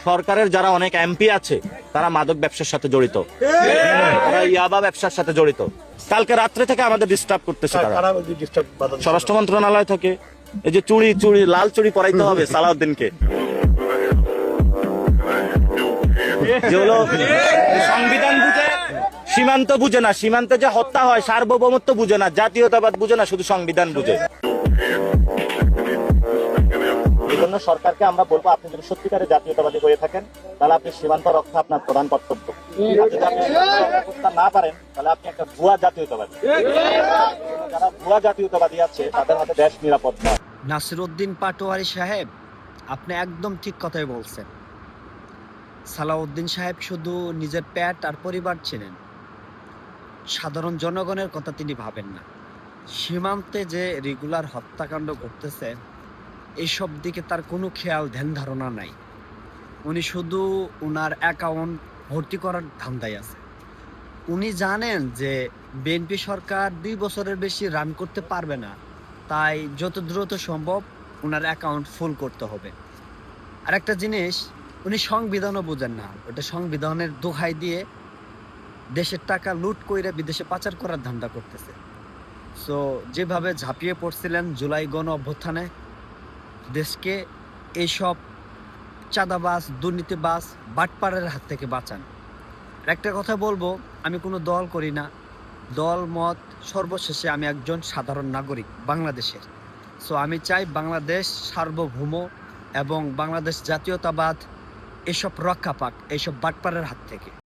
সরকারের যারা অনেক এমপি আছে তারা মাদক ব্যবসার সাথে জড়িত, তারা ইয়াবা ব্যবসার সাথে জড়িত। কালকে রাত্রে থেকে আমাদের ডিস্টার্ব করতেছে তারা। স্বরাষ্ট্র মন্ত্রণালয় থেকে এই যে চুড়ি লাল চুড়ি পরাইতে হবে সালাউদ্দিনকে, যে হলো সংবিধান বুঝে, সীমান্ত বুঝে না, সীমান্তে যে হত্যা হয় সার্বভৌমত্ব বুঝে না, জাতীয়তাবাদ বুঝে না, শুধু সংবিধান বুঝে। এই জন্য সরকারকে আমরা বলবো, আপনি যদি সত্যিকারের জাতীয়তাবাদী হয়ে থাকেন তাহলে আপনি সীমান্ত রক্ষা আপনার প্রধান কর্তব্য। আর যদি আপনি সীমান্ত রক্ষা করতে না পারেন তাহলে আপনি একটা ভুয়া জাতীয়তাবাদী। যারা ভুয়া জাতীয়তাবাদী আছে তাদের হাতে দেশ নিরাপদ নয়। নাসিরউদ্দিন পাটোয়ারি সাহেব, আপনি একদম ঠিক কথাই বলছেন। সালাউদ্দিন সাহেব শুধু নিজের পেট আর পরিবার ছিলেন, সাধারণ জনগণের কথা তিনি ভাবেন না। সীমান্তে যে রেগুলার হত্যাকাণ্ড ঘটতেছে এইসব দিকে তার কোনো খেয়াল ধ্যান ধারণা নাই। উনি শুধু ওনার অ্যাকাউন্ট ভর্তি করার ধান্দায় আছে। উনি জানেন যে বিএনপি সরকার 2 বছরের বেশি রান করতে পারবে না, তাই যত দ্রুত সম্ভব ওনার অ্যাকাউন্ট ফুল করতে হবে। আর একটা জিনিস, উনি সংবিধানও বোঝেন না, ওটা সংবিধানের দোহাই দিয়ে দেশের টাকা লুট কইরা বিদেশে পাচার করার ধান্দা করতেছে। সো যেভাবে ঝাঁপিয়ে পড়ছিলেন জুলাই গণ অভ্যুত্থানে, দেশকে এইসব চাঁদাবাজ, দুর্নীতিবাজ, বাটপাড়ের হাত থেকে বাঁচান। আর একটা কথা বলবো, আমি কোনো দল করি না, দল মত সর্বশেষে আমি একজন সাধারণ নাগরিক বাংলাদেশের। সো আমি চাই বাংলাদেশ সার্বভৌম এবং বাংলাদেশ জাতীয়তাবাদ এসব রক্ষা পাক এইসব বাটপাড়ের হাত থেকে।